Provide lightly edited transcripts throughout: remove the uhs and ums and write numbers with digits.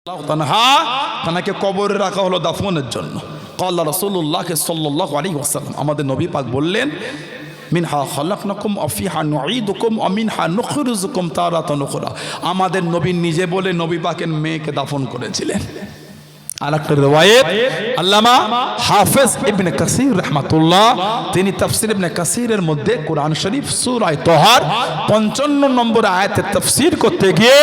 তাকে কবরে রাখা হলো দাফনের জন্য। ক্বালা রাসূলুল্লাহ সাল্লাল্লাহু আলাইহি ওয়াসাল্লাম, আমাদের নবী পাক বললেন, মিনহা খালাকনাকুম ওয়া ফিহা নুঈদুকুম ওয়া মিনহা নুখরিজুকুম তারাতান উখরা। আমাদের নবী নিজে বলে নবী পাকের মেয়েকে দাফন করেছিলেন। আরেকটা riwayat আল্লামা হাফেজ ইবনে কাসির রাহমাতুল্লাহ তিনি তাফসীর ইবনে কাসিরের মধ্যে কোরআন শরীফ সূরা তাহার 55 নম্বর আয়াতের তাফসীর করতে গিয়ে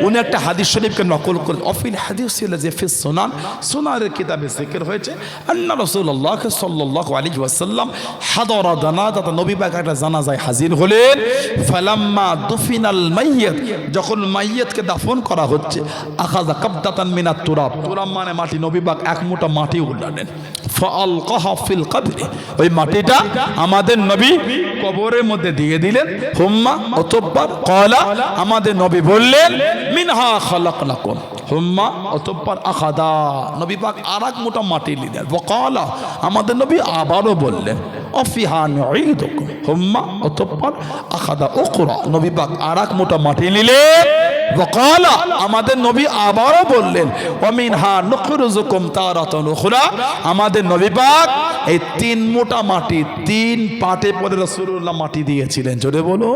উনি একটা হাদিস শরীফকে নকল করেন। অফিল হাদিস লাযী ফি সুনান, সুনানের কিতাবে যিকির হয়েছে আন্না রাসূলুল্লাহ সাল্লাল্লাহু আলাইহি ওয়াসাল্লাম হাদারা জানাজা, নবী পাক একটা জানাজায় হাজির হলেন। ফালাম্মা দুফিনাল মাইয়িত, যখন মাইয়িতকে দাফন করা হচ্ছে, আখাযা কাবদাতান মিনাত তুরাব, তুরাব মানে মাটি, নবী পাক এক মুঠা মাটি উঠালেন। ফাআলকাহা ফিল কবরি, ওই মাটিটা আমাদের নবী কবরের মধ্যে দিয়ে দিলেন। হুম্মা, অতঃপর ক্বালা, আমাদের নবী বললেন, মিনহা খালাকনাকুম, হুম্মা, অতঃপর আখাদা, নবী পাক আরেক মুঠা মাটি নিলেন। ওয়াকালা, আমাদের নবী আবারও বললেন, অফিহা নুঈদুকুম, হুম্মা, অতঃপর আখাদা উখরা, নবী পাক আরেক মুঠা মাটি নিলেন। ওয়াকালা, আমাদের নবী আবারও বললেন, ওয়ামিনহা নুখরিজুকুম তারাতান উখরা, আমাদের নবী পাক এই তিন মোটা মাটি তিন পাটে পরে রাসূলুল্লাহ মাটি দিয়েছিলেন। জোরে বলো,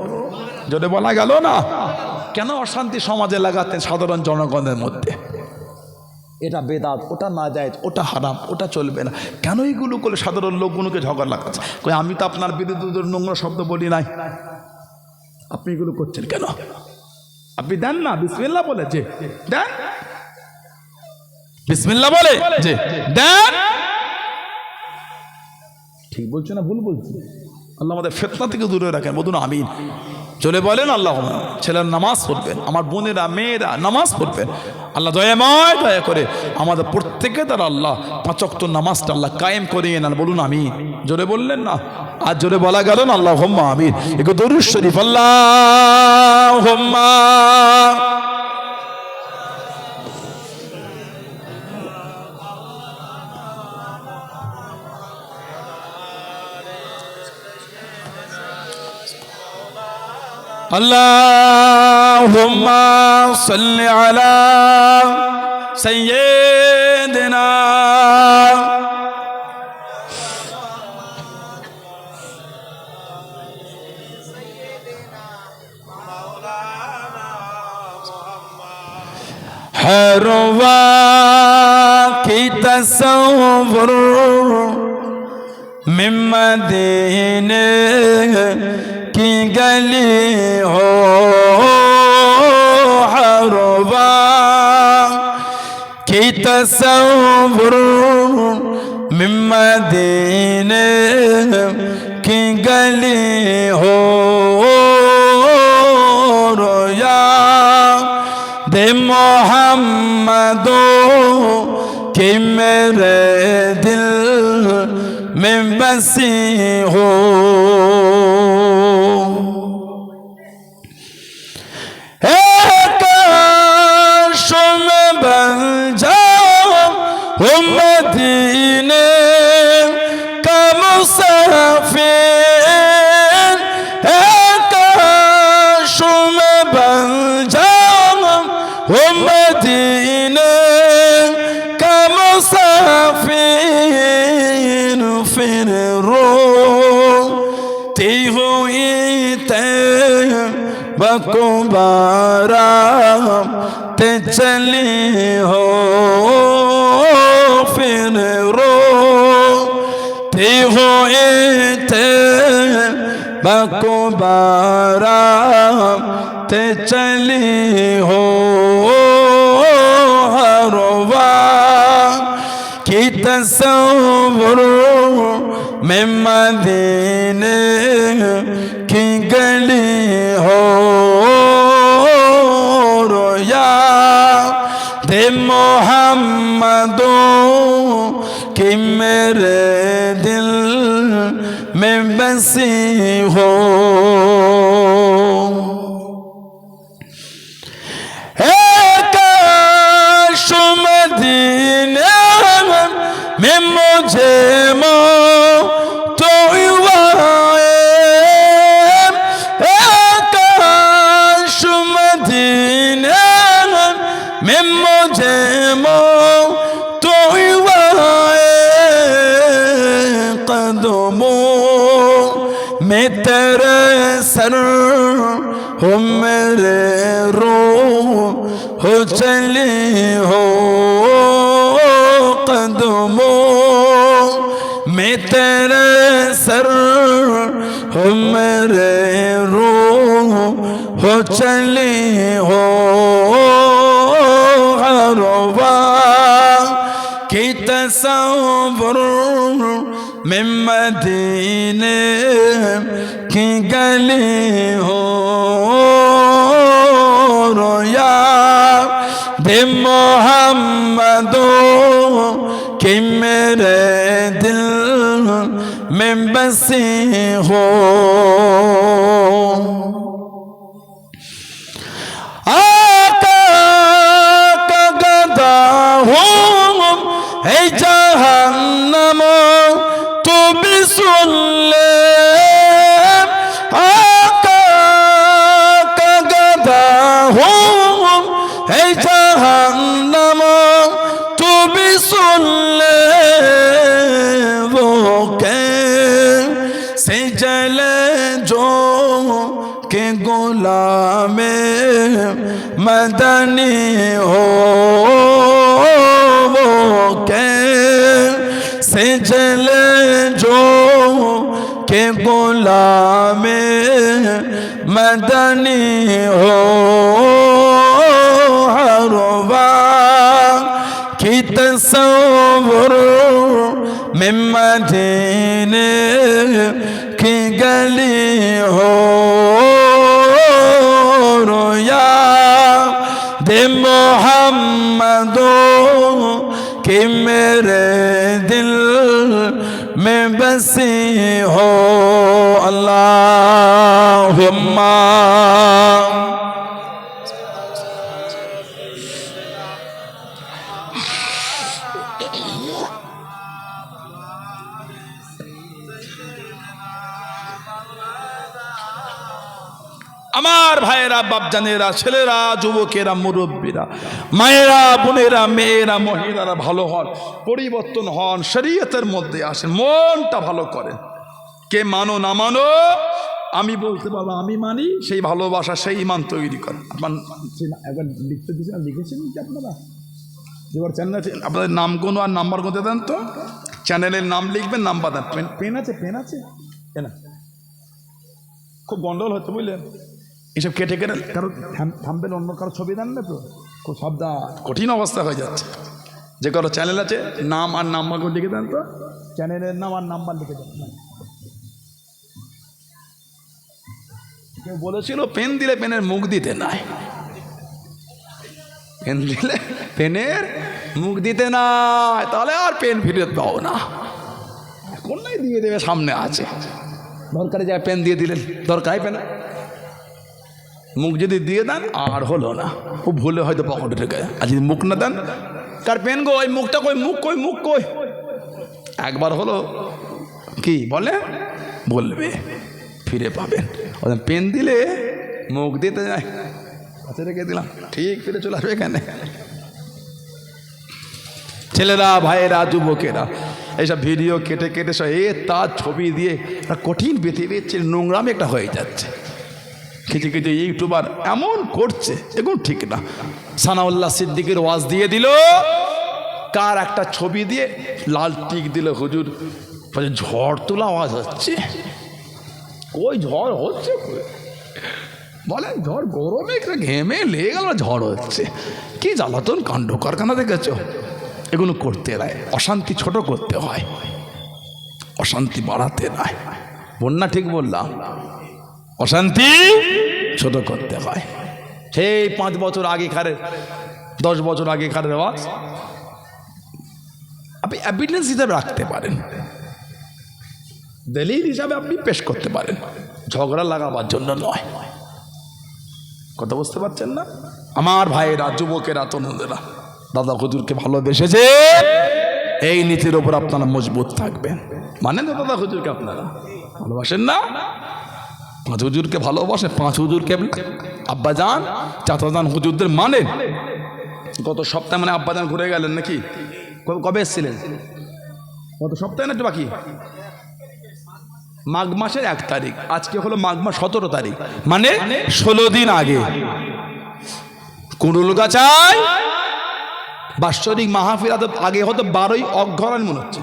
জোরে বলা গেল না? কেন অশান্তি সমাজে লাগাতেন সাধারণ জনগণের মধ্যে? এটা বেদাত, ওটা নাজায়েজ, ওটা হারাম, ওটা চলবে না, কেন এইগুলো করলে সাধারণ লোকগুলোকে ঝগড়া লাগাচ্ছে? কই আমি তো আপনার বিরুদ্ধে নোংরা শব্দ বলি নাই, আপনি এগুলো করছেন কেন? আপনি দেন না, বিসমিল্লাহ বলে যে দেন, বিসমিল্লাহ বলে যে দেন। ঠিক বলছো না ভুল বলছি? আল্লাহ আমাদের ফিতনা থেকে দূরে রাখেন, বলুন আমিন। চলে বলেন আল্লাহুম্মা। ছেলেরা নামাজ পড়বেন, আমার বোনেরা মেয়েরা নামাজ পড়বেন। আল্লাহ দয়াময় দয়া করে আমাদের প্রত্যেকে দ্বারা আল্লাহ 5 ওয়াক্ত নামাজটা আল্লাহ কায়েম করিয়ে নেন, বলুন আমিন। জোরে বললেন না? আর জোরে বলা গেল না? আল্লাহুম্মা আমিন। একটু দরুদ শরীফ, আল্লাহুম্মা আল্লাহুম্মা সাল্লি আলা সাইয়্যিদিনা हर वाक़ी तसव्वुर मिन मदीने की गली हो, हर वाक़ी तसव्वुर मिन मदीने की गली हो, दे मोहम्मदो कि मेरे दिल में बसी हो। काश में बन जाऊं मदीने का मुसाफिर, काश में बन जाऊं मदीने का मुसाफिर, फिर रोती हुई तैबा को बाराम ते चली हो, फिर रोती हुई तैबा को बाराम ते चली हो, हर वाक़ी तसव्वुर में मदीने की गली हो, याद मोहम्मदो कि मेरे दिल में बसी हो। मदीने में मुझे मौत हुआए, काश मदीने में मुझे हो कदमों में तेरे सर हो मेरे रूह हो चली हो हरवा की तसव्वुर में मदीने की गली हो रोया दे मोहम्मदो कि मेरे दिल में बसी हो आका का गदा हो है जहन्नम तो भी सुन ले आका का गदा हो है जहन्नम तो भी सुन ले वो कैसे जले जो के गुलाम मदनी हो वो कैसे जले जो के गुलाम मदनी हो हर वक्त की तसव्वुर में मदीने की गली हो रोया दे मोहम्मदो कि मेरे दिल में बसी हो अल्लाहुम्मा আমার ভাইয়েরা বাপজানেরা ছেলেরা যুবকেরা মুরব্বীরা মায়েরা বোনেরা মেয়েরা মহিলারা ভালো হন পরিবর্তন হন শরীয়তের মধ্যে আসেন মনটা ভালো করেন কে মানো না মানো আমি বলতে পারবো আমি মানি সেই ভালোবাসা সেই ইমান তৈরি করেন আপনার একবার লিখতে দিয়েছেন লিখেছেন কি আপনারা এবার চ্যানেল আছে আপনাদের নাম কোনো আর নাম্বার কোথায় দেন তো চ্যানেলের নাম লিখবেন নাম্বার দেন পেন আছে পেন আছে পেন খুব গন্ডগোল হচ্ছে বুঝলেন এইসব কেটে কেটে কারো থামবেন অন্য কারো ছবি দেন না তো খুব শব্দ কঠিন অবস্থা হয়ে যাচ্ছে যে কারো চ্যানেল আছে নাম আর নাম্বারগুলো লিখে দেন তো চ্যানেলের নাম আর নাম্বার লিখে দেন কেউ বলেছিল পেন দিলে পেনের মুখ দিতে নাই পেন দিলে পেনের মুখ দিতে নাই তাহলে আর পেন ফিরত পাও না এখন নাই দিয়ে দেবে সামনে আছে দরকারে যায় পেন দিয়ে দিলেন দরকার পেন মুখ যদি দিয়ে দেন আর হলো না ও ভুলে হয়তো পকেটে ঢুকে আর যদি মুখ না দেন কার পেন গো ওই মুখটা কই মুখ কই একবার হলো কি বলে বলবে ফিরে পাবেন পেন দিলে মুখ দিতে যায় হাতে রেখে দিলাম ঠিক ফিরে চলে আসবে এখানে ছেলেরা ভাইয়েরা যুবকেরা এইসব ভিডিও কেটে কেটে সব তার ছবি দিয়ে কঠিন পৃথিবীর নোংরামি একটা হয়ে যাচ্ছে কিছু কিছু ইউটিউবার এমন করছে এগুলো ঠিক না সানাউল্লাহ সিদ্দিকের ওয়াজ দিয়ে দিল কার একটা ছবি দিয়ে লাল টিক দিল হুজুর ঝড় তোলা আওয়াজ হচ্ছে ওই ঝড় হচ্ছে বলেন ঝড় গরমে ঘেমে লেগে গেল ঝড় হচ্ছে কি জ্বালাতন কাণ্ড কারখানা দেখেছ এগুলো করতে নাই অশান্তি ছোট করতে হয় অশান্তি বাড়াতে নাই বন্যা ঠিক বললাম অশান্তি ছোট করতে হয় সেই 5 বছর আগেকারের 10 বছর আগেকারের আওয়াজ আপনি এভিডেন্স হিসাবে রাখতে পারেন দলিল হিসাবে আপনি পেশ করতে পারেন ঝগড়া লাগাবার জন্য নয় কথা বুঝতে পারছেন না আমার ভাইয়েরা যুবকেরা তরুণেরা দাদা হুজুরকে ভালোবেসেছে এই নীতির ওপর আপনারা মজবুত থাকবেন মানেন তো দাদা হুজুরকে আপনারা ভালোবাসেন না 5 হুজুরকে ভালোবাসেন 5 হুজুরকে আব্বাজান চাচাজান হুজুরদের মানেন গত সপ্তাহে মানে আব্বাজান ঘুরে গেলেন নাকি কবে এসেছিলেন গত সপ্তাহে না একটু বাকি মাঘ মাসের 1 তারিখ আজকে হলো মাঘ মাস 17 তারিখ মানে 16 দিন আগে কুড়ুল গাছায় বাৎসরিক মাহফিল আগে হতো 12ই অঘ্রাণ মনে হচ্ছে,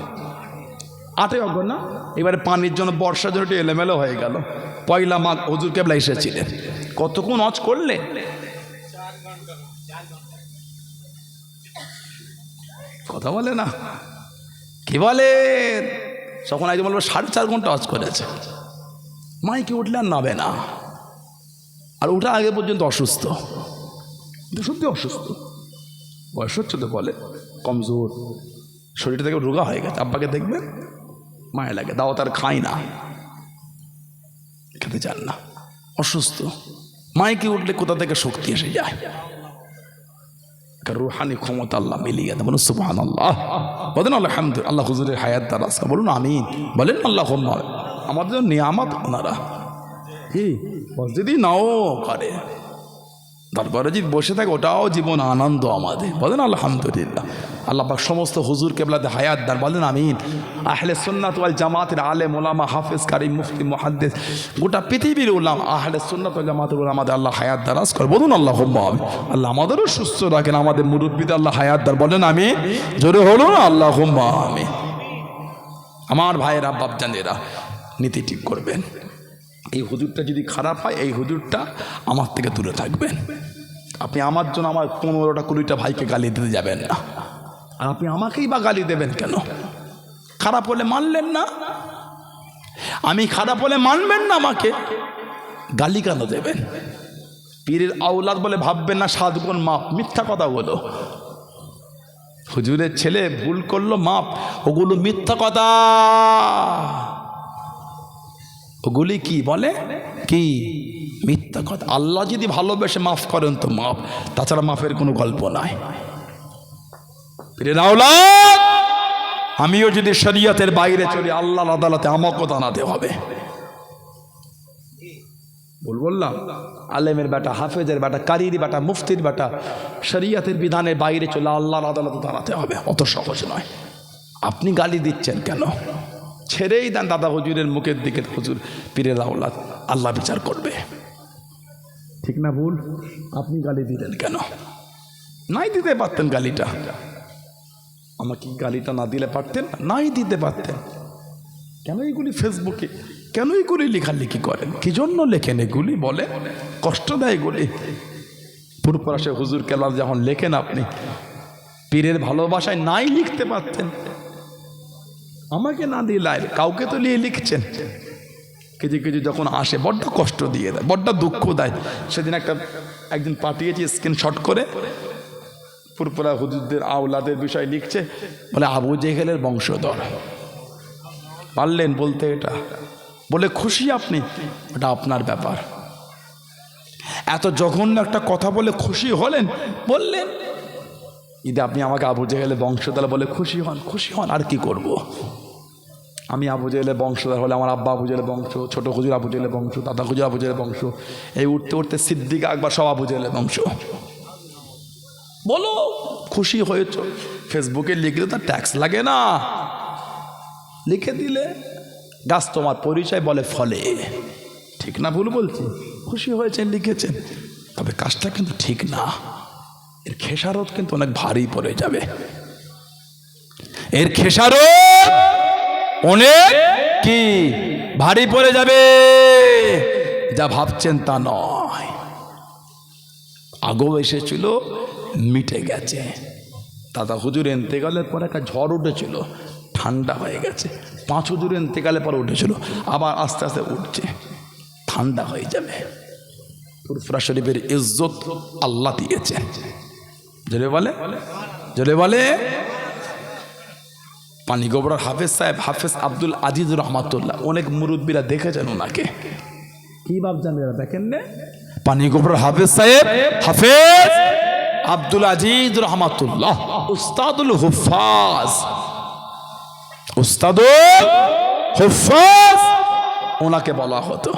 8ই অঘ্রাণ না, এবারে পানির জন্য বর্ষার জন্য একটু এলোমেলো হয়ে গেল। পয়লা মাঘ হুজুর কেবলা এসেছিলেন, কতক্ষণ হজ করলে? কথা বলে না, কি বলে? তখন একজন বলবো 4.5 ঘন্টা হজ করেছে। মাইকে উঠলে আর নাবে না, আর ওটা আগে পর্যন্ত অসুস্থ, সত্যি অসুস্থ, বয়স হচ্ছে তো, বলে কমজোর, শরীরটা থেকে রোগা হয়ে গেছে। আব্বাকে দেখবেন মায়া লাগে, দাও তার খায় না, খেতে চান না, অসুস্থ। মাইকে উঠলে কোথা থেকে শক্তি এসে যায়, রুহানি ক্ষমতা আল্লাহ মিলিয়ে দেয়। বলুন সুবহানাল্লাহ, বলেন আলহামদুলিল্লাহ। আল্লাহ হুজুরের হায়াত দারাজ, বলুন আমিন, বলেন আল্লাহুম্মা। আমাদের জন্য নিয়ামত ওনারা, কি যদি নাও করে, তারপরে যদি বসে থাকে ওটাও জীবন আনন্দ আমাদের, বলেন আলহামদুলিল্লাহ। আল্লাহ পাক সমস্ত হুজুর কেবলাতে হায়াত দান, বলেন আমিন। আহলে সুন্নাত ওয়াল জামাতের আলেম ওলামা, হাফেজ, কারি, মুফতি, মুহাদ্দিস, গোটা পৃথিবীর উলামা, আহলে সুন্নাত ওয়াল জামাতের উলামাদের আল্লাহ হায়াত দারাজ করে, বলুন আল্লাহুম্মা আমিন। আল্লাহ আমাদেরও সুস্থ রাখেন, আমাদের মুরব্বিদের আল্লাহ হায়াত দান, বলেন আমিন, জোরে হলো না আল্লাহুম্মা আমিন। আমার ভাইয়েরা, বাপজানেরা, নীতি ঠিক করবেন। এই হুজুরটা যদি খারাপ হয়, এই হুজুরটা আমার থেকে দূরে থাকবেন। আপনি আমার জন্য আমার 15টা 20টা ভাইকে গালি দিতে যাবেন না, আর আপনি আমাকেই বা গালি দেবেন কেন? খারাপ হলে মানলেন না, আমি খারাপ হলে মানবেন না, আমাকে গালি কেন দেবেন? পীরের আওলাদ বলে ভাববেন না 7 গুণ মাপ, মিথ্যা কথা বলো। হুজুরের ছেলে ভুল করলো, মাপ, ওগুলো মিথ্যা কথা। ওগুলি কি বলে, কি মিথ্যা কথা। আল্লাহ যদি ভালোবেসে মাফ করেন তো মাফ, তাছাড়া মাফের কোনো গল্প নাই। পীরের আওলাদ, আমিও যদি শরীয়তের বাইরে চলি, আল্লাহর আদালতে আমাকেও দাঁড়াতে হবে। বললাম আলেমের বেটা, হাফেজের বেটা, কারির বেটা, মুফতির বেটা, শরীয়তের বিধানের বাইরে চলে আল্লাহর আদালতে দাঁড়াতে হবে, অত সহজ নয়। আপনি গালি দিচ্ছেন কেন? ছেড়েই দেন দাদা হুজুরের মুখের দিকে, হুজুর পীরের আওলাদ, আল্লাহ বিচার করবে, ঠিক না ভুল? আপনি গালি দিলেন কেন? নাই দিতে পারতেন গালিটা, আমাকে গালিটা না দিলে পারতেন, নাই দিতে পারতেন। কেন এগুলি ফেসবুকে, কেন এগুলি লেখালেখি করেন? কি জন্য লেখেন এগুলি? বলে কষ্ট দেয় এগুলি। পুরপুরাশে হুজুর কেলাম যখন লেখেন, আপনি পীরের ভালোবাসায় নাই লিখতে পারতেন, আমাকে না দিয়ে কাউকে তো নিয়ে লিখছেন। কিছু কিছু যখন আসে বড্ড কষ্ট দিয়ে দেয়, বড্ড দুঃখ দেয়। সেদিন একদিন পাঠিয়েছি স্ক্রিনশট করে, পুরপুরা হুজুরদের আওলাদের বিষয় লিখছে, বলে আবু জেহেলের বংশধর। পারলেন বলতে এটা, বলে খুশি আপনি, ওটা আপনার ব্যাপার। এত জঘন্য একটা কথা বলে খুশি হলেন, বললেন ঈদে আপনি আমাকে আবু জেহেলের বংশধর বলে খুশি হন, খুশি হন, আর কি করব? আমি আবু জেহেলের বংশধর হলে আমার আব্বা আবু জেহেলের বংশ, ছোট হুজুর আবু জেহেলের বংশ, দাদা হুজুর আবু জেহেলের বংশ, এই উঠতে উঠতে সিদ্দিক আকবর সব আবু জেহেলের বংশ। বলো খুশি হয়েছ, ফেসবুকে লিখলে তো ট্যাক্স লাগে না, লিখে দিলে গাছ তোমার পরিচয় বলে ফলে, ঠিক না ভুল বলছি? খুশি হয়েছেন, লিখেছেন, তবে কাজটা কিন্তু ঠিক না। এর খেসারত কিন্তু অনেক ভারী পড়ে যাবে, এর খেসারত অনেক কি ভারী পড়ে যাবে, যা ভাবছেন তা নয়। আগেও এসেছিল, মিটে গেছে। দাদা হুজুর এন্তেকালের পর একটা ঝড় উঠেছিল, ঠান্ডা হয়ে গেছে। 5 হুজুর এন্তেকালের পর উঠেছিল, আবার আস্তে আস্তে উঠছে, ঠান্ডা হয়ে যাবে। ফুরফুরা শরীফের ইজ্জত আল্লাহ দিয়েছেন, জোরে বলে, জোরে বলে। পানিগোবরার হাফেজ সাহেব, হাফেজ আব্দুল আজিজ রহমাতুল্লাহ, অনেক মুরব্বীরা দেখেছেন ওনাকে, কি ভাবছেন দেখেন না? পানিগোবরার হাফেজ সাহেব, হাফেজ আব্দুল আজিজ রহমাতুল্লাহ, উস্তাদুল হুফাজ, উস্তাদুল হুফাজ ওনাকে বলা হতো।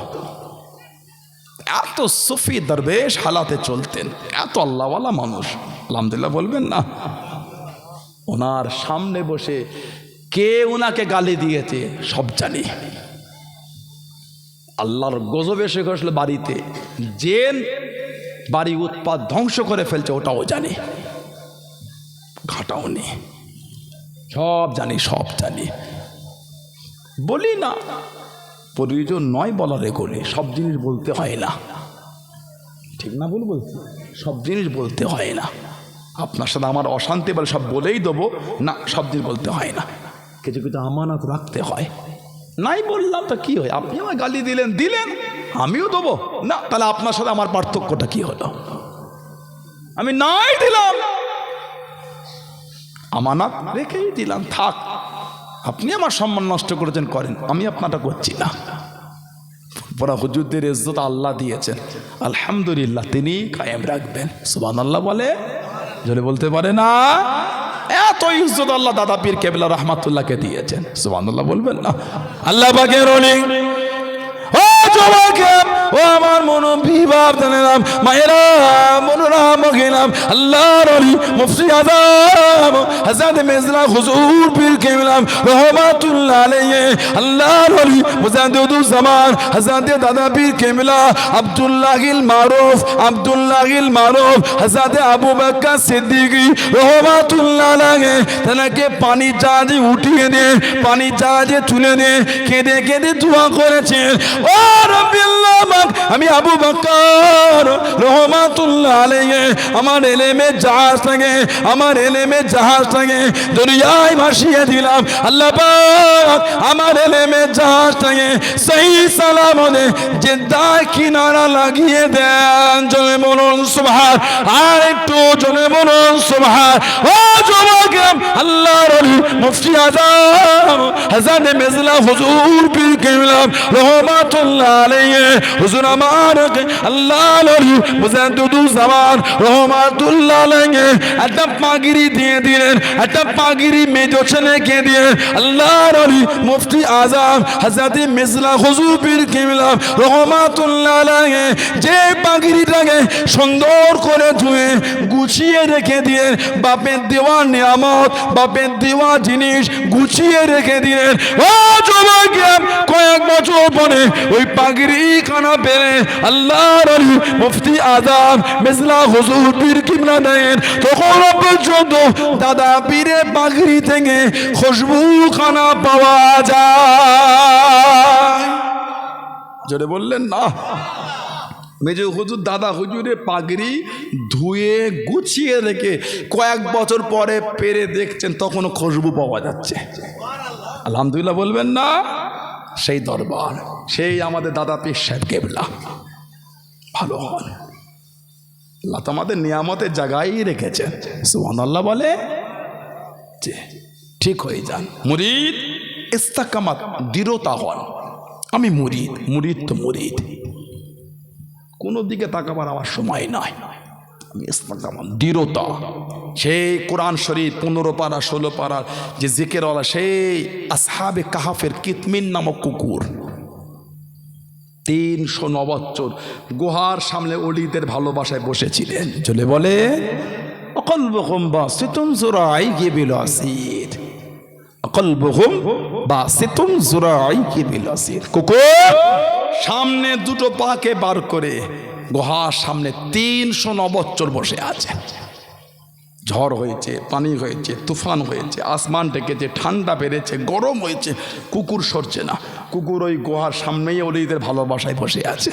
এত সুফি দরবেশ হালাতে চলতেন, এত আল্লাহওয়ালা মানুষ, আলহামদুলিল্লাহ বলবেন না? ওনার সামনে বসে কে ওনাকে গালি দিয়েছে সব জানি। আল্লাহর গজব এসে গেছিল বাড়িতে, জেন বাড়ি উৎপাত ধ্বংস করে ফেলছে ওটাও জানি। খাটাওনি, সব জানি, সব জানি, বলি না, প্রয়োজন নয় বলার এগোলে, সব জিনিস বলতে হয় না, ঠিক না ভুল বলছি, সব জিনিস বলতে হয় না। আপনার সাথে আমার অশান্তি বলে সব বলেই দেবো না, সব জিনিস বলতে হয় না, কিছু কিছু আমানত রাখতে হয়। নাই বললাম তো কি হয়, আপনি আমার গালি দিলেন দিলেন, আমিও দেবো না, তাহলে আপনার সাথে আমার পার্থক্যটা কি হলো? আমি নাই দিলাম, আমানত রেখেই দিলাম, থাক, আপনি আমার সম্মান নষ্ট করেছেন করেন, আমি আপনারটা করছি না। পরা হুজুরদের ইজ্জত আল্লাহ দিয়েছেন, আলহামদুলিল্লাহ, তিনি কায়েম রাখবেন। সুবহানাল্লাহ বলে যদি বলতে পারে না, এত ইজ্জত আল্লাহ দাদা পীর কেবলা রহমাতুল্লাহকে দিয়েছেন। সুবহানাল্লাহ বলবেন না? আল্লাহ পাকের ওলি, ও জওয়াকে, ও আমার মনোবিভাব জানেলাম, মায়েরা, মনোরা, মহিলাম, আল্লাহর ওলি মুফতি আযম হযরত মির্জা হুজুর পীর কেবলাম রহমাতুল্লাহ আলাইহি, আল্লাহর ওলি মুজাদ্দিদুজ জামান হযরত দাদা পীর কেবলা আব্দুল্লাহিল মারুফ, আব্দুল্লাহিল মারুফ হযরত আবু বকর সিদ্দিকী রহমাতুল্লাহ আলাইহি, তাকে পানি জাহাজে উঠিয়ে দিয়ে, পানি জাহাজে তুলে দিয়ে কেঁদে কেঁদে দোয়া করেছেন, ও রাব্বিল্লাহ, আমি আবু বকর রহমাতুল্লাহ আলাইহি আমার এলেমে জাহাজ থেকে, আমার এলেমে জাহাজ থেকে দুনিয়ায় ভাসিয়ে দিলাম। আল্লাহ পাক আমার এলেমে জাহাজ থেকে সহি সালামতে জিদ্দায় কিনারা লাগিয়ে দেন। জনে বলুন সুবহান, আর একটু জনে বলুন সুবহান। ও যুবক, আল্লাহর ওলি মুফতি আযম হযরত মির্জা হুজুর পীর কেবলা রহমাতুল্লাহ আলাইহি, হুজুর আমার আল্লাহর ওলি মুজাদ্দিদুজ জামান রহমাতুল্লাহ আলাইহি একটা পাগড়ি দিয়ে দিলেন, একটা পাগড়ি মেজো ছেলেকে দিয়ে আল্লাহর ওলি মুফতি আযম হযরত মির্জা হুজুর পীর কেবলা রহমাতুল্লাহ আলাইহি যে পাগড়িটাকে সুন্দর করে ধুয়ে গুছিয়ে রেখে দিয়ে, বাপের দেওয়া নিয়ামত, বাপের দেওয়া জিনিস গুছিয়ে রেখে দিলেন। ও যুবক, কয়েক বছর পরে ওই পাগড়ি খানা পেলে আল্লাহর ওলি মুফতি আযম মির্জা হুজুর পীর কেবলা দেন, তখন পর্যন্ত দাদা পীরের পাগড়ি থেকে খুশবু খানা পাওয়া যায়। জোরে বললেন না? মেজে হুজুর দাদা হুজুরের পাগড়ি ধুয়ে গুছিয়ে রেখে কয়েক বছর পরে পেরে দেখছেন, তখনও খুশবু পাওয়া যাচ্ছে। আলহামদুলিল্লাহ বলবেন না? সেই দরবার, সেই আমাদের দাদা পীর সাহেব কেবলা। ভালো হন, আল্লাহ তোমাদের নিয়ামতের জায়গায় রেখেছেন। সুবহানাল্লাহ বলে যে ঠিক হয়ে যান। মুরিদ ইস্তেকামাত, দৃঢ়তা হন। আমি মুরিদ, মুরিদ তো মুরিদ, কোনো দিকে তাকাবার আমার সময় নাই। আমি ইস্তেকামাত, দৃঢ়তা। সেই কোরআন শরীফ 15 পারা 16 পারার যে জিকিরওয়ালা, সেই আসহাবে কাহাফের কিতমিন নামক কুকুর 309 বছর গুহার সামনে ওলিদের ভালোবাসায় বসেছিলেন। চলে বলে কলবুহুম বাসিতুন যুরাইহি বিল আসির, কলবুহুম বাসিতুন যুরাইহি বিল আসির। কুকুর সামনে দুটো পাকে বার করে গুহার সামনে 309 বছর বসে আছে। ঝড় হয়েছে, পানি হয়েছে, তুফান হয়েছে, আসমান ডেকেছে, ঠান্ডা বেড়েছে, গরম হয়েছে, কুকুর সরছে না। কুকুর ওই গুহার সামনেই ওলিদের ভালোবাসায় বসে আছে।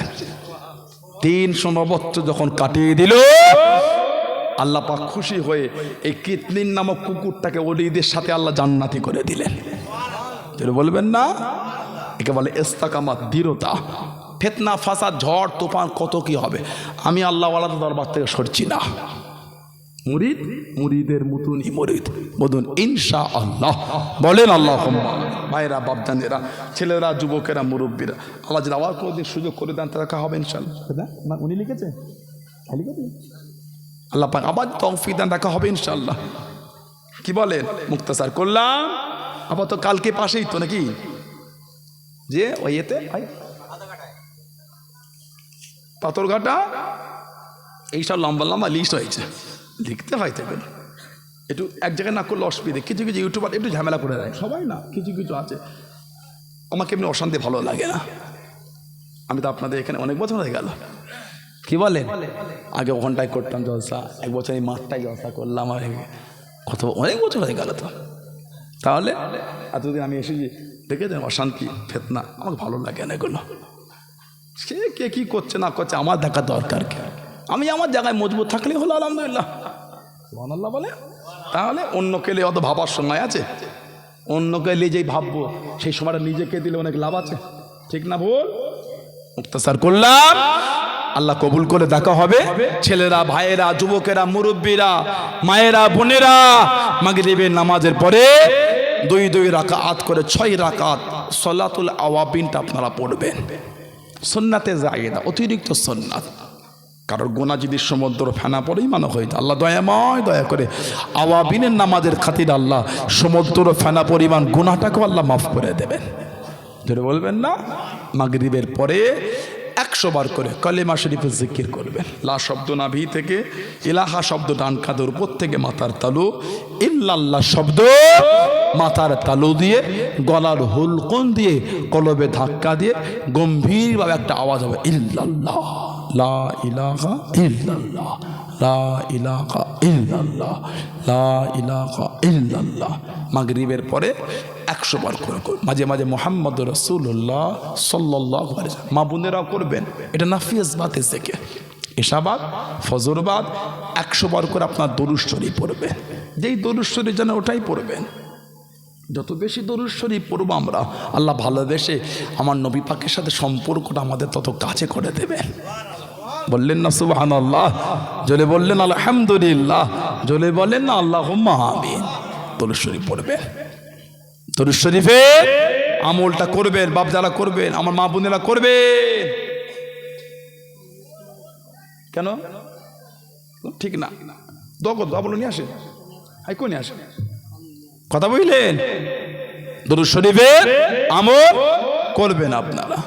309 বছর যখন কাটিয়ে দিল, আল্লাহ পাক খুশি হয়ে এই কিতমিন নামক কুকুরটাকে ওলিদের সাথে আল্লাহ জান্নাতি করে দিলেন। বলবেন না? একে বলে ইস্তেকামাত, দৃঢ়তা। ফিতনা ফাসাদ, ঝড় তুফান কত কি হবে, আমি আল্লাহ ওয়ালাদের দরবার থেকে সরছি না। মুরিদ মুরিদের মতনই মুরিদ, বলুন ইনশাআল্লাহ, বলেন আল্লাহুম্মা। ভাইরা, বাপজানেরা, ছেলেরা, যুবকেরা, মুরব্বীরা, আল্লাহ যদি আবার কোনোদিন সুযোগ করে দেন, দেখা হবে ইনশাআল্লাহ। উনি লিখেছেন, আল্লাহ পাক আবার তৌফিক দেন, দেখা হবে ইনশাআল্লাহ। কি বলেন? মুক্তাসার করলাম, আবার তো কালকে পাশেই তো নাকি, যে ওই এতে পাথরঘাটা, এইসব লম্বা লম্বা লিস্ট হয়েছে, লিখতে হয় তো। একটু এক জায়গায় না করলে অসুবিধে। কিছু কিছু ইউটিউবার একটু ঝামেলা করে দেয়, সবাই না, কিছু কিছু আছে। আমাকে এমনি অশান্তি ভালো লাগে না। আমি তো আপনাদের এখানে অনেক বছর হয়ে গেল, কি বলেন, আগে ওখানটায় করতাম জলসা, এক বছর এই মাঠটাই জলসা করলাম, আর কত অনেক বছর হয়ে গেল তো। তাহলে এতদিন আমি এসেছি দেখেছেন অশান্তি ফেতনা, আমার ভালো লাগে না এগুলো। সে কে কী করছে না করছে আমার দেখা দরকার কি? আমি আমার জায়গায় মজবুত থাকলেই হলো, আলহামদুলিল্লাহ। সুবহানাল্লাহ বলে। তাহলে অন্যকে নিয়ে অত ভাবার সময় আছে? অন্যকে নিয়ে যেই ভাববো সেই সময়টা নিজেকে দিলে অনেক লাভ আছে, ঠিক না ভুল? মুক্তাসার করলাম, আল্লাহ কবুল করে দেখা হবে। ছেলেরা, ভাইয়েরা, যুবকেরা, মুরব্বীরা, মায়েরা, বোনেরা, মাগরিবের নামাজের পরে 2 রাকাত করে 6 রাকাত সলাতুল আওয়াবিনটা আপনারা পড়বেন। সুন্নাতে জায়েদা, অতিরিক্ত সুন্নাত। কারোর গোনা যদি সমুদ্র ফেনা পরিমাণ হইত, আল্লাহ দয়াময় দয়া করে আওয়াবিনের নামাজের খাতির আল্লাহ সমুদ্র ফেনা পরিমাণ গুনাহটাকেও আল্লাহ মাফ করে দেবেন। ধরে বলবেন না? মাগরিবের পরে 100 বার করে কালেমা শরীফের জিকির করবেন। লা শব্দ নাভি থেকে, ইলাহা শব্দ ডান কাঁধের উপর থেকে মাথার তালু, ইল্লাল্লাহ শব্দ মাথার তালু দিয়ে গলার হুলকুন দিয়ে কলবে ধাক্কা দিয়ে গম্ভীরভাবে একটা আওয়াজ হবে, ইল্লাল্লাহ, লা ইলাহা ইল্লাল্লাহ, লা ইলাহা ইল্লাল্লাহ, লা ইলাহা ইল্লাল্লাহ। মাগরিবের পরে 100 বার করে মাঝে মাঝে মুহাম্মদ রাসূলুল্লাহ সাল্লাল্লাহু আলাইহি ওয়াসাল্লাম, মা বোনেরাও করবেন। এটা নাফিস বাতে থেকে এশাবাদ ফজরবাদ 100 বার করে আপনার দরুদ শরীফ পড়বেন। যেই দরুদ শরীফ জানেন ওটাই পড়বেন। যত বেশি দরুদ শরীফ পড়ব আমরা, আল্লাহ ভালোবেসে আমার নবী পাকের সাথে সম্পর্কটা আমাদের তত কাছে করে দেবেন। বললেন না সুবহানাল্লাহ? জোরে বললেন আলহামদুলিল্লাহ? জোরে বলেন না আল্লাহুম্মা আমিন? দরুদ শরীফ পড়বেন, দরুদ শরীফে আমলটা করবেন। বাপ যারা করবেন, আমার মা বোনেরা করবেন। কেন ঠিক না? দোয়া বলো নিয়ে আসে, আই কোন নিয়ে আসে কথা বললেন? দরুদ শরীফে আমল করবেন আপনারা।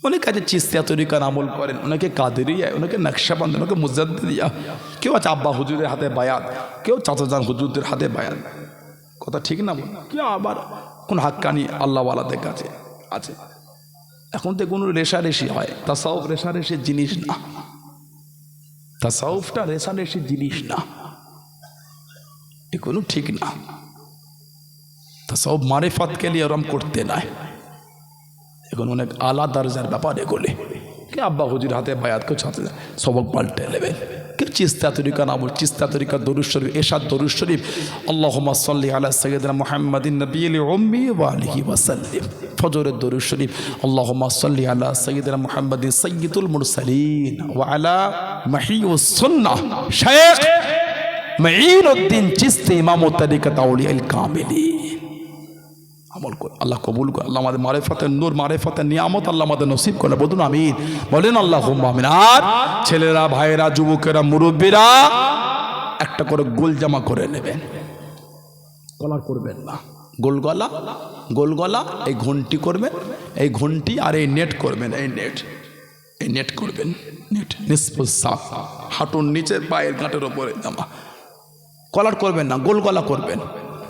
অনেক কাজে চিস্তিয়া তরিকার আমল করেন, অনেকে কাদেরিয়া, অনেকে নকশবন্দ, অনেকে মুজাদ্দিদিয়া, কেউ আছে আব্বা হুজুরের হাতে বায়াত, কেউ চাচাজান হুজুরদের হাতে বায়াত। কথা ঠিক না? কেউ আবার কোন হাক্কানি আল্লাহওয়ালাদের কাছে আছে। এখন তো কোনো রেশারেশি হয়, তাসাউফ রেশারেশির জিনিস না। তাসাউফটা রেশারেশির জিনিস না, এগুলো ঠিক না। তাসাউফ মারিফাতকে নিয়ে ওরম করতে নাই, এখন অনেক আলা দরজার ব্যাপার এগুলি। কে আব্বা হুজুর হাতে বায়াত কেউ ছাত্র সবক পাল্টে নেবেন, কেউ চিস্তা তরিকা নামল, চিস্তা তরিকা দরুদ শরীফ, এরশাদ দরুদ শরীফ, আল্লাহুম্মা সাল্লি আলা সাইয়্যিদিনা মুহাম্মাদিন নাবিয়্যিল উম্মি ওয়া আলিহি ওয়া সাল্লিম। ফজরের দরুদ শরীফ, আল্লাহুম্মা সাল্লি আলা সাইয়্যিদিনা মুহাম্মাদিন সাইয়্যিদুল মুরসালিন ওয়া আলা মাহিয়ুস সুন্নাহ শাইখ মাঈনুদ্দিন চিশতি ইমাম তরিকাত আউলিয়াল কামিলিন। আমল করে আল্লাহ কবুল করে, আল্লাহ আমাদের মারিফাতের নূর, মারিফাতের নিয়ামত আল্লাহ আমাদের নসিব করে। বলুন আমিন, বলেন আল্লাহুম্মা আমিন। আর ছেলেরা, ভাইয়েরা, যুবকেরা, মুরব্বীরা একটা করে গোল জামা করে নেবেন, কলার করবেন না। গোল গলা, গোল গলা, এই ঘন্টি করবেন, এই ঘন্টি আর এই নেট করবেন, এই নেট করবেন, নেট নিসফুস সাক, হাঁটুর নিচে পায়ের গাঁটের ওপরে জামা। কলার করবেন না, গোল গলা করবেন।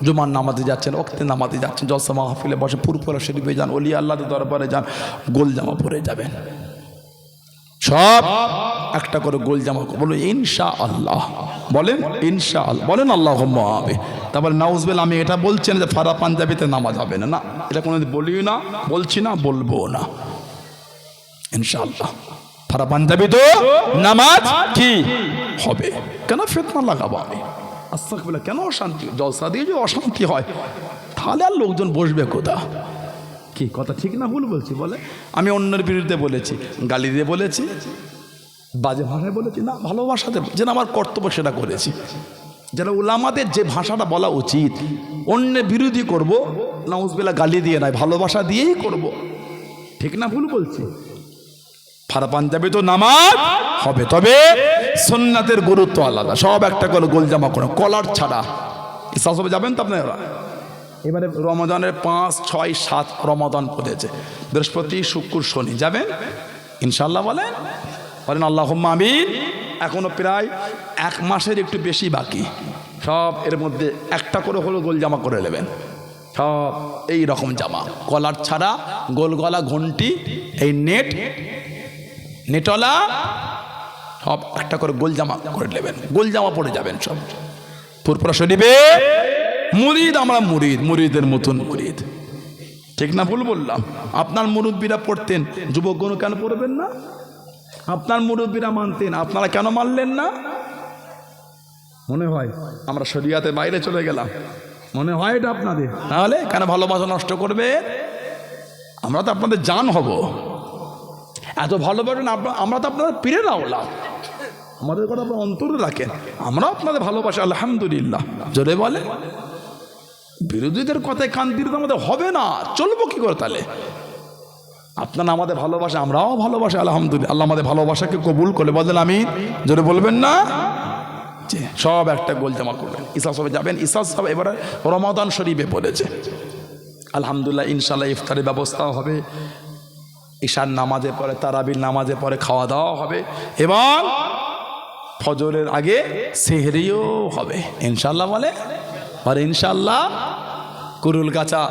জুমার নামাজে যাচ্ছেন, ওয়াক্তে নামাজে যাচ্ছেন, জলসা মাহফিলে বসে, পুরপুরা শরীফে যান, ওলি আল্লাহর দরবারে যান, গোল জামা পরে যাবেন। সব একটা করে গোল জামা বলুন ইনশাআল্লাহ, বলেন ইনশাআল্লাহ, বলেন আল্লাহুম্মা আমিন। তারপর নাউজুবিল্লাহ, আমি এটা বলছি না যে ফারা পাঞ্জাবিতে নামাজ হবে না, না, এটা কোনোদিন বলিও না, বলছি না, বলবো না। ইনশাআল্লাহ ফারা পাঞ্জাবি তো নামাজ কি হবে? কেন ফিতনা লাগাবো আমি? আস্তাগফিরুল্লাহ, কেন অশান্তি? জলসা দিয়ে যদি অশান্তি হয় তাহলে আর লোকজন বসবে কোথা? কি কথা ঠিক না ভুল বলছি? বলে আমি অন্যের বিরুদ্ধে বলেছি, গালি দিয়ে বলেছি, বাজে ভাষায় বলেছি না, ভালোবাসাতে, যেন আমার কর্তব্য সেটা করেছি। যেন উলামাদের যে ভাষাটা বলা উচিত, অন্যের বিরোধী করব, নাউজুবিল্লাহ গালি দিয়ে নয়, ভালোবাসা দিয়েই করব। ঠিক না ভুল বলছি? ফারা পাঞ্জাবি তো নামাজ হবে, তবে সুন্নাতের গুরুত্ব আলাদা। সব একটা করে গোল জামা করে, কলার ছাড়া। ইসলামে যাবেন তো আপনারা? এবারে রমাদানের 5, 6, 7 রমাদান পড়েছে, বৃহস্পতি, শুক্র, শনি যাবেন ইনশাআল্লাহ। বলেন বলেন আল্লাহুম্মা আমিন। এখনো প্রায় 1 মাসের একটু বেশি বাকি। সব এর মধ্যে একটা করে হলো গোল জামা করে নেবেন, সব এই রকম জামা, কলার ছাড়া, গোল গলা, ঘন্টি, এই নেটওয়ালা, সব একটা করে গোল জামা করে নেবেন, গোল জামা পরে যাবেন সব। ফুরফুরা শরীফে মুরিদ, আমরা মুরিদ, মুরিদের মতন মুরিদ। ঠিক না ভুল বললাম? আপনার মুরব্বীরা পড়তেন, যুবকগণ কেন পড়বেন না? আপনার মুরব্বীরা মানতেন, আপনারা কেন মানলেন না? মনে হয় আমরা শরিয়াতের বাইরে চলে গেলাম, মনে হয় এটা আপনাদের। তাহলে কেন ভালোবাসা নষ্ট করবে? আমরা তো আপনাদের জান হব, এত ভালোবাসেন আমরা তো আপনাদের পীরের আওলাদ, আমাদের কথা আপনার অন্তরে রাখেন, আমরা আপনাদের ভালোবাসি আলহামদুলিল্লাহ। জোরে বলে। বিরোধীদের কথায় কান দিতে তো আমাদের হবে না, চলবো কি করে তাহলে? আপনারা আমাদের ভালোবাসা, আমরাও ভালোবাসি আলহামদুলিল্লাহ। আল্লাহ আমাদের ভালোবাসাকে কবুল করে বলেন আমিন। জোরে বলবেন না? সব একটা গোল জামা করবেন, ইসা সবে যাবেন। ইসা সব এবারে রমাদান শরীফে পড়েছে আলহামদুলিল্লাহ। ইনশাল্লাহ ইফতারের ব্যবস্থাও হবে, ঈশার নামাজে পরে, তারাবির নামাজে পরে খাওয়া দাওয়া হবে, এবং ফজরের আগে সেহরিও হবে ইনশাল্লাহ। বলে আর ইনশাল্লাহ। কুরুল গাছা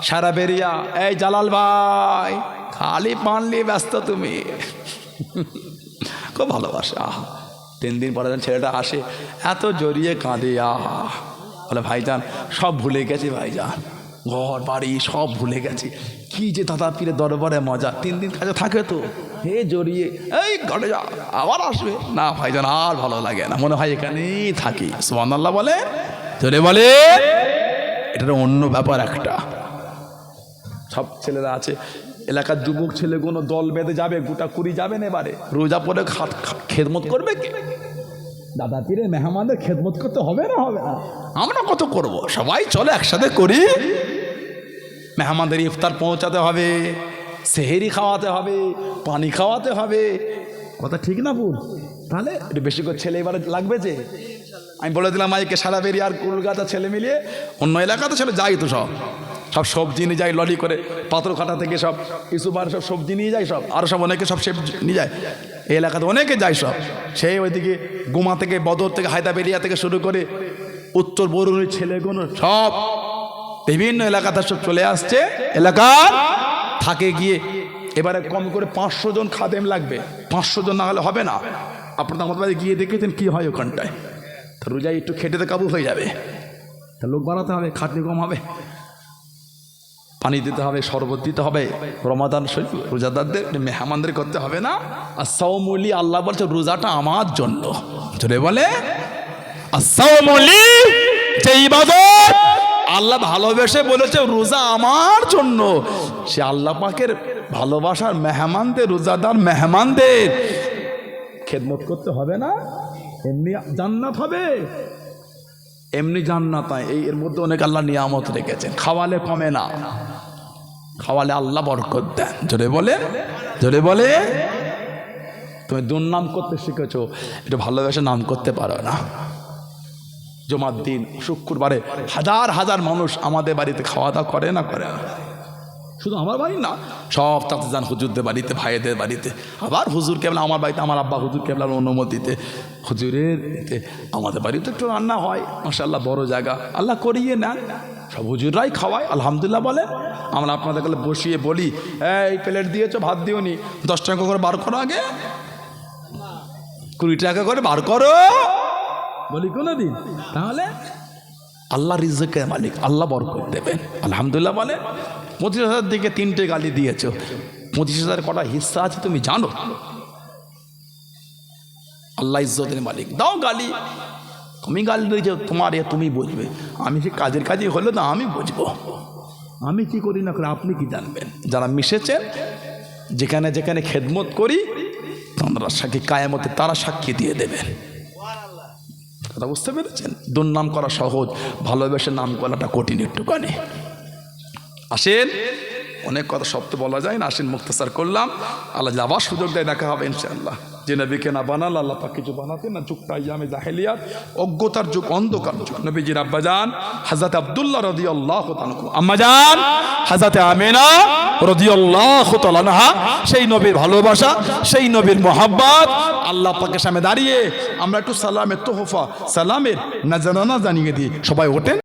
সারা বেরিয়া, এই জালাল ভাই খালি পান নিয়ে ব্যস্ত তুমি, খুব ভালোবাসে। আহা, 3 দিন পরে ছেলেটা আসে, এত জড়িয়ে কাঁদে। আহা, বলে ভাইজান সব ভুলে গেছি ভাইজান, ঘর বাড়ি সব ভুলে গেছি, কি যে দাদা পীরের দরবারে মজা। 3 দিন কাছে থাকে তো, হে জড়িয়ে, এই ঘরে যা, আবার আসবে না ভাইজান, আর ভালো লাগে না, মনে হয় এখানেই থাকি। সুবহানাল্লাহ বলে, জোরে বলে। এটা অন্য ব্যাপার একটা। সব ছেলেরা আছে, এলাকার যুবক ছেলেগুলো দল বেঁধে যাবে, গোটা 20 যাবেন, এবারে রোজা পরে খেদমত করবে কে? দাদা পীরের মেহমানদের খেদমত করতে হবে না? হবে না? আমরা কত করব, সবাই চলে একসাথে করি। মেহমানদের ইফতার পৌঁছাতে হবে, সেহেরি খাওয়াতে হবে, পানি খাওয়াতে হবে, কথা ঠিক না ভুল? তাহলে একটু বেশি করে ছেলে এবারে লাগবে। যে আমি বলে দিলাম মাইকে, সারা বেরিয়ে আর কুলগাছা ছেলে মিলিয়ে অন্য এলাকাতে ছেলে যাই তো, সব সবজি নিয়ে যায় লরি করে, পাথরঘাটা থেকে সব ইসুবার সব সবজি নিয়ে যায়, সব আরও সব অনেকে সব সবজি নিয়ে যায়। এই এলাকাতে অনেকে যায় সব, সেই ওইদিকে গুমা থেকে, বদর থেকে, হায়দাবেরিয়া থেকে শুরু করে উত্তর বরুণের ছেলেগুলো সব বিভিন্ন এলাকাতে সব চলে আসছে। এলাকার থাকে গিয়ে এবারে কম করে 500 জন খাদেম লাগবে। 500 জন না হলে হবে না। আপনারা আমাদের বাড়ি গিয়ে দেখেছেন কি হয় ওখানটায়। তো রোজায় একটু খেটেতে কাবু হয়ে যাবে, তা লোক বাড়াতে হবে, খাটনি কম হবে, পানি দিতে হবে, শরবত দিতে হবে। রমাদান শরীফ রোজাদারদের মেহমানদের করতে হবে না? আসাউমুলি, আল্লাহ বলছে রোজাটা আমার জন্য। জোরে বলে, আসাউমুলি, যে ইবাদত আল্লাহ ভালোবেসে বলেছে রোজা আমার জন্য, সে আল্লাহ পাকের ভালোবাসার মেহমানদের, রোজাদার মেহমানদের খেদমত করতে হবে না? এমনি জান্নাত হবে, এমনি জান্নাত নয়। এর মধ্যে অনেক আল্লাহ নিয়ামত রেখেছেন। খাওয়ালে কমে না, খাওয়ালে আল্লাহ বরকত দেন। জোরে বলে, জোরে বলে। তুমি দুর্নাম করতে শিখেছো, এটা ভালোবেসে নাম করতে পারো না। জুমার দিন শুক্রবারে হাজার হাজার মানুষ আমাদের বাড়িতে খাওয়া দাওয়া করে না? করে না। শুধু আমার বাড়ি না, সব তাতে যান হুজুরদের বাড়িতে, ভাইদের বাড়িতে, আবার হুজুর কেবলা আমার বাড়িতে, আমার আব্বা হুজুর কেবলার অনুমতিতে হুজুরের আমাদের বাড়িতে একটু রান্না হয়। মাশাআল্লাহ, বড় জায়গা, আল্লাহ করিয়ে নেন, সব হুজুররাই খাওয়ায় আলহামদুলিল্লাহ বলে। আমরা আপনাদের কাছে বসিয়ে বলি, এই প্লেট দিয়েছো, ভাত দিওনি, 10 টাকা করে বার করো, আগে 20 টাকা করে বার করো, বলি কোনো দিন? তাহলে আল্লাহ রিজকের মালিক, আল্লাহ বরকত দেবেন আলহামদুলিল্লাহ বলে। 25,000 দিকে 3টে গালি দিয়েছো, 25,000 কটা হিস্সা আছে তুমি জানো? আল্লাহ ইজ্জতের মালিক, দাও গালি। তুমি গালি দিয়েছো, তোমার তুমি বুঝবে। আমি সে কাজের কাজই হলো না, আমি বুঝবো, আমি কি করি না করে আপনি কি জানবেন? যারা মিশেছেন, যেখানে যেখানে খেদমত করি, তোমরা সাক্ষী কায়ামতে তারা সাক্ষী দিয়ে দেবেন। কথা বুঝতে পেরেছেন? দুর্নাম করা সহজ, ভালোবেসে নাম করাটা কঠিন একটুখানি। আসেন, অনেক কথা সব তো বলা যায় না, আসেন মুক্তাসার করলাম। আল্লাহ যাবার সুযোগ দেয়, দেখা হবে ইনশাআল্লাহ। যে নবীকে না বানাল আল্লাহ পাক কিছু বানাতেন না। যুগটা ইয়ামে জাহেলিয়াত, অজ্ঞতার যুগ, অন্ধকার যুগ। নবীজির আব্বাজান হযরত আব্দুল্লাহ রাদিয়াল্লাহু তাআলা, আম্মাজান হযরত আমিনা রাদিয়াল্লাহু তাআলা আনহা, সেই নবীর ভালোবাসা, সেই নবীর মহব্বত আল্লাহ পাকের সামনে দাঁড়িয়ে আমরা একটু সালামের তোহফা, সালামের নাজরানা জানিয়ে দিই। সবাই ওঠেন।